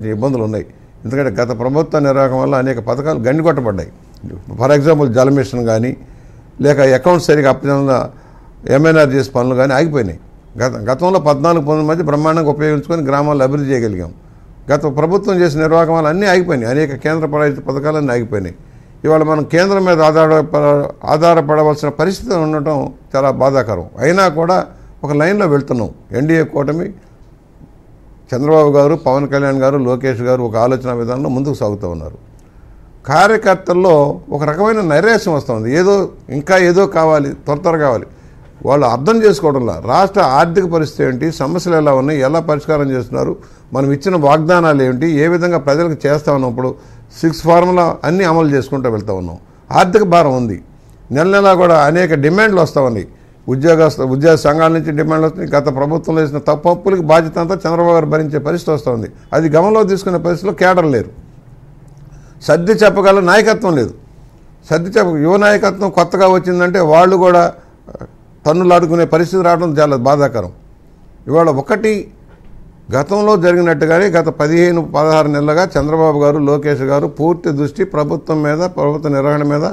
ఇబ్బందులు ఉన్నాయి. ఎందుకంటే గత ప్రభుత్వ నిర్వాహకం వల్ల అనేక పథకాలు గండికొట్టబడ్డాయి. ఫర్ ఎగ్జాంపుల్ జల మిషన్ కానీ లేక అకౌంట్స్ సరిగా అప్పచెందిన ఎంఎన్ఆర్జీఎస్ పనులు కానీ ఆగిపోయినాయి. గతంలో 14-19 మధ్య బ్రహ్మాండంగా ఉపయోగించుకొని గ్రామాల్లో అభివృద్ధి చేయగలిగాం. గత ప్రభుత్వం చేసిన నిర్వాహకం వల్ల అన్నీ ఆగిపోయినాయి. అనేక కేంద్ర ప్రాయోజిత పథకాలన్నీ ఆగిపోయినాయి. ఇవాళ మనం కేంద్రం మీద ఆధారపడవలసిన పరిస్థితి ఉండటం చాలా బాధాకరం. అయినా కూడా ఒక లైన్లో వెళ్తున్నాం. ఎన్డీఏ కూటమి చంద్రబాబు గారు, పవన్ కళ్యాణ్ గారు, లోకేష్ గారు ఒక ఆలోచన విధానంలో ముందుకు సాగుతూ ఉన్నారు. కార్యకర్తల్లో ఒక రకమైన నైరాశ్యం వస్తుంది. ఏదో కావాలి, త్వరగా కావాలి. వాళ్ళు అర్థం చేసుకోవడంలా రాష్ట్ర ఆర్థిక పరిస్థితి ఏంటి, సమస్యలు ఎలా ఉన్నాయి, ఎలా పరిష్కారం చేస్తున్నారు, మనం ఇచ్చిన వాగ్దానాలు ఏమిటి, ఏ విధంగా ప్రజలకు చేస్తూ ఉన్నప్పుడు 6 ఫార్ములా అన్నీ అమలు చేసుకుంటూ వెళ్తూ ఉన్నాం. ఆర్థిక భారం ఉంది. నెల కూడా అనేక డిమాండ్లు వస్తూ ఉన్నాయి. ఉద్యోగ సంఘాల నుంచి డిమాండ్లు వస్తున్నాయి. గత ప్రభుత్వంలో వేసిన తప్పులకి బాధ్యత అంతా చంద్రబాబు గారు భరించే పరిస్థితి వస్తుంది. అది గమనంలో తీసుకునే పరిస్థితిలో కేడర్ లేరు. సర్ది చెప్పగల నాయకత్వం లేదు. యువ నాయకత్వం కొత్తగా వచ్చిందంటే వాళ్ళు కూడా తన్నులు ఆడుకునే పరిస్థితి రావడం చాలా బాధాకరం. ఇవాళ గతంలో జరిగినట్టుగానే గత 15-16 నెలలుగా చంద్రబాబు గారు, లోకేష్ గారు పూర్తి దృష్టి ప్రభుత్వం మీద, ప్రభుత్వ నిర్వహణ మీద,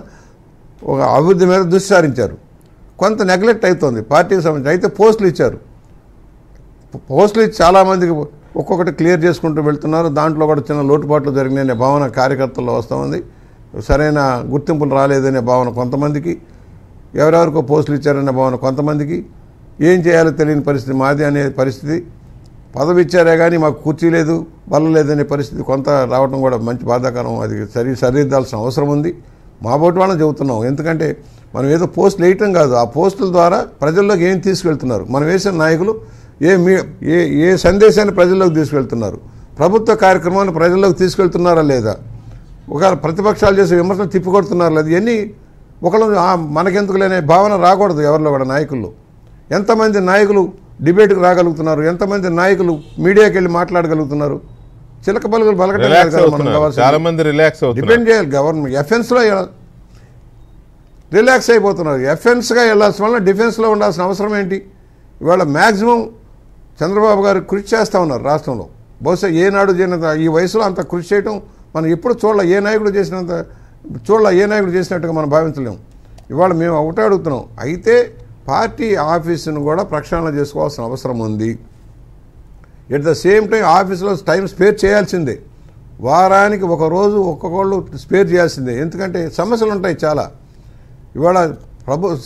ఒక అభివృద్ధి మీద దృష్టి సారించారు. కొంత నెగ్లెక్ట్ అవుతుంది పార్టీకి సంబంధించి. అయితే పోస్టులు ఇచ్చారు. పోస్టులు ఇచ్చి చాలామందికి ఒక్కొక్కటి క్లియర్ చేసుకుంటూ వెళ్తున్నారు. దాంట్లో కూడా చిన్న లోటుపాట్లు జరిగినాయనే భావన కార్యకర్తల్లో వస్తూ ఉంది. సరైన గుర్తింపులు రాలేదనే భావన కొంతమందికి, ఎవరెవరికో పోస్టులు ఇచ్చారనే భావన కొంతమందికి, ఏం చేయాలో తెలియని పరిస్థితి మాది అనే పరిస్థితి, పదవి ఇచ్చారే కానీ మాకు కుర్చీ లేదు, బల్ల లేదనే పరిస్థితి కొంత రావడం కూడా మంచి బాధాకరం. అది సరిదిద్దాల్సిన అవసరం ఉంది. మా బోటి వాళ్ళని చెబుతున్నాం. ఎందుకంటే మనం ఏదో పోస్టులు వేయటం కాదు, ఆ పోస్టుల ద్వారా ప్రజల్లోకి ఏం తీసుకెళ్తున్నారు, మనం వేసిన నాయకులు ఏ సందేశాన్ని ప్రజల్లోకి తీసుకెళ్తున్నారు, ప్రభుత్వ కార్యక్రమాన్ని ప్రజల్లోకి తీసుకెళ్తున్నారా లేదా, ఒకవేళ ప్రతిపక్షాలు చేసే విమర్శలు తిప్పికొడుతున్నారా లేదా, ఇవన్నీ ఒకళ్ళు మనకెందుకు లేని భావన రాకూడదు ఎవరిలో కూడా. నాయకుల్లో ఎంతమంది నాయకులు డిబేట్కి రాగలుగుతున్నారు, ఎంతమంది నాయకులు మీడియాకి వెళ్ళి మాట్లాడగలుగుతున్నారు. చిలక పలుకులు పలకటం డిపెండ్ చేయాలి. గవర్నమెంట్ ఎఫెన్స్లో రిలాక్స్ అయిపోతున్నారు. ఎఫెన్స్గా వెళ్ళాల్సిన వల్ల డిఫెన్స్లో ఉండాల్సిన అవసరం ఏంటి? ఇవాళ మ్యాక్సిమం చంద్రబాబు గారు కృషి చేస్తూ ఉన్నారు రాష్ట్రంలో. బహుశా ఏనాడు చేయనంత ఈ వయసులో అంత కృషి చేయడం మనం ఎప్పుడు ఏ నాయకుడు చేసినట్టుగా మనం భావించలేము. ఇవాళ మేము ఒకటే అడుగుతున్నాం. అయితే పార్టీ ఆఫీసును కూడా ప్రక్షాళన చేసుకోవాల్సిన అవసరం ఉంది. ఎట్ ద సేమ్ టైం ఆఫీసులో టైం స్పేర్ చేయాల్సిందే. వారానికి ఒకరోజు ఒక్కొక్కళ్ళు స్పేర్ చేయాల్సిందే. ఎందుకంటే సమస్యలు ఉంటాయి చాలా. ఇవాళ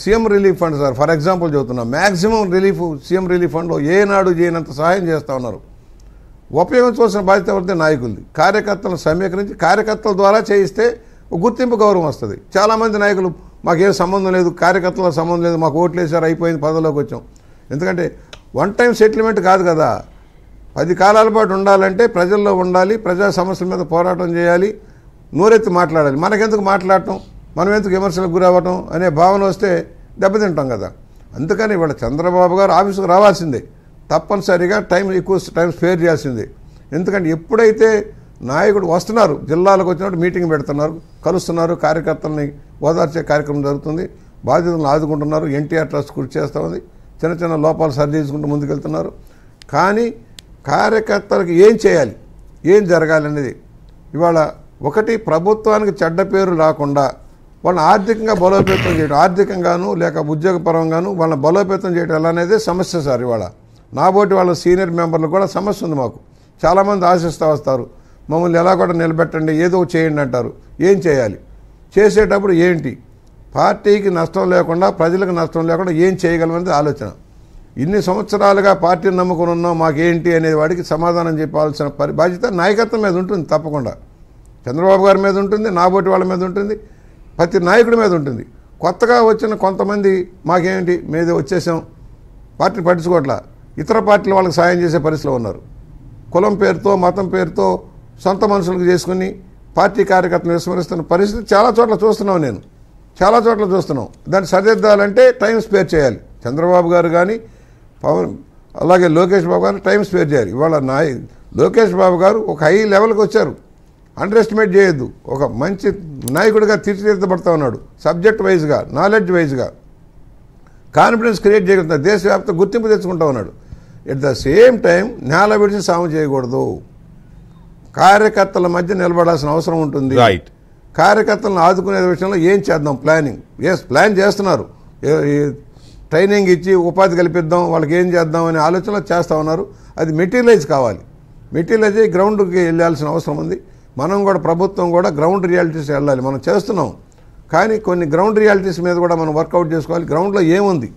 CM relief fund sir for example చెబుతున్నా, మ్యాక్సిమం సీఎం రిలీఫ్ ఫండ్లో ఏనాడు చేయనంత సహాయం చేస్తూ ఉన్నారు. ఉపయోగించవలసిన బాధ్యత పడితే నాయకులది. కార్యకర్తలను సమీకరించి కార్యకర్తల ద్వారా చేయిస్తే గుర్తింపు గౌరవం వస్తుంది. చాలామంది నాయకులు మాకేం సంబంధం లేదు, కార్యకర్తల సంబంధం లేదు, మాకు ఓట్లు వేసారు, అయిపోయింది, పదవిలోకి వచ్చాం. ఎందుకంటే వన్ టైం సెటిల్మెంట్ కాదు కదా. 10 కాలాల పాటు ఉండాలంటే ప్రజల్లో ఉండాలి, ప్రజా సమస్యల మీద పోరాటం చేయాలి, నోరెత్తి మాట్లాడాలి. మనకెందుకు మాట్లాడటం, మనం ఎందుకు విమర్శలకు గురవ్వటం అనే భావన వస్తే దెబ్బతింటాం కదా. అందుకని ఇవాళ చంద్రబాబు గారు ఆఫీసుకు రావాల్సిందే, తప్పనిసరిగా ఎక్కువ టైం స్పేర్ చేయాల్సిందే. ఎందుకంటే ఎప్పుడైతే నాయకుడు వస్తున్నారు, జిల్లాలకు వచ్చినప్పుడు మీటింగ్ పెడుతున్నారు, కలుస్తున్నారు, కార్యకర్తల్ని ఓదార్చే కార్యక్రమం జరుగుతుంది, బాధ్యతలను ఆదుకుంటున్నారు, ఎన్టీఆర్ ట్రస్ట్ కృషి చేస్తూ ఉంది, చిన్న చిన్న లోపాలు సరిచేసుకుంటూ ముందుకెళ్తున్నారు. కానీ కార్యకర్తలకు ఏం చేయాలి, ఏం జరగాలనేది ఇవాళ ప్రభుత్వానికి చెడ్డ పేరు రాకుండా వాళ్ళని ఆర్థికంగా బలోపేతం చేయడం, ఆర్థికంగాను లేక ఉద్యోగపరంగాను వాళ్ళని బలోపేతం చేయడం ఎలా అనేది సమస్య సార్. ఇవాళ నాబోటి వాళ్ళ సీనియర్ మెంబర్లు కూడా సమస్య ఉంది మాకు. చాలామంది ఆశిస్తూ వస్తారు, మమ్మల్ని ఎలా కూడా నిలబెట్టండి, ఏదో చేయండి అంటారు. ఏం చేయాలి, చేసేటప్పుడు ఏంటి, పార్టీకి నష్టం లేకుండా ప్రజలకు నష్టం లేకుండా ఏం చేయగలమనేది ఆలోచన. ఇన్ని సంవత్సరాలుగా పార్టీని నమ్ముకుని ఉన్నాం, మాకేంటి అనేది వాడికి సమాధానం చెప్పాల్సిన బాధ్యత నాయకత్వం మీద ఉంటుంది. తప్పకుండా చంద్రబాబు గారి మీద ఉంటుంది, నాబోటి వాళ్ళ మీద ఉంటుంది, ప్రతి నాయకుడి మీద ఉంటుంది. కొత్తగా వచ్చిన కొంతమంది మాకేంటి మీద వచ్చేసాం, పార్టీ పట్టించుకోవట్లా, ఇతర పార్టీల వాళ్ళకి సాయం చేసే పరిస్థితిలో ఉన్నారు. కులం పేరుతో, మతం పేరుతో సొంత మనుషులకు చేసుకుని పార్టీ కార్యకర్తలు విస్మరిస్తున్న పరిస్థితి చాలా చోట్ల చూస్తున్నాం. చాలా చోట్ల చూస్తున్నాం. దాన్ని సరిదిద్దాలంటే టైం స్పేర్ చేయాలి. చంద్రబాబు గారు కానీ అలాగే లోకేష్ బాబు గారు టైం స్పేర్ చేయాలి. ఇవాళ లోకేష్ బాబు గారు ఒక హై లెవెల్కి వచ్చారు, అండర్ ఎస్టిమేట్ చేయొద్దు. ఒక మంచి నాయకుడిగా తీర్చిదిద్దబడతా ఉన్నాడు. సబ్జెక్ట్ వైజ్గా, నాలెడ్జ్ వైజ్గా కాన్ఫిడెన్స్ క్రియేట్ చేయగలుగుతాడు, దేశవ్యాప్త గుర్తింపు తెచ్చుకుంటా ఉన్నాడు. ఎట్ ద సేమ్ టైం నేల విడిచి సాము చేయకూడదు. కార్యకర్తల మధ్య నిలబడాల్సిన అవసరం ఉంటుంది. రైట్. కార్యకర్తలను ఆదుకునే విషయంలో ఏం చేద్దాం ప్లానింగ్. ప్లాన్ చేస్తున్నారు, ట్రైనింగ్ ఇచ్చి ఉపాధి కల్పిద్దాం, వాళ్ళకి ఏం చేద్దాం అనే ఆలోచనలు చేస్తూ ఉన్నారు. అది మెటీరియలైజ్ కావాలి. మెటీరియలైజ్ అయ్యి గ్రౌండ్కి వెళ్ళాల్సిన అవసరం ఉంది. మనం కూడా ప్రభుత్వం కూడా గ్రౌండ్ రియాలిటీస్ వెళ్ళాలి. మనం చేస్తున్నాం, కానీ కొన్ని గ్రౌండ్ రియాలిటీస్ మీద కూడా మనం వర్కౌట్ చేసుకోవాలి. గ్రౌండ్లో ఏముంది,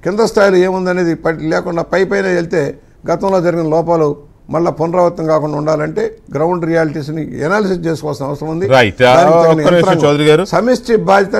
కింద స్థాయిలో ఏముంది అనేది లేకుండా పైన వెళ్తే గతంలో జరిగిన లోపాలు మళ్ళీ పునరావృతం కాకుండా ఉండాలంటే గ్రౌండ్ రియాలిటీస్ని ఎనాలిసిస్ చేసుకోవాల్సిన అవసరం ఉంది. సమిష్టి బాధ్యత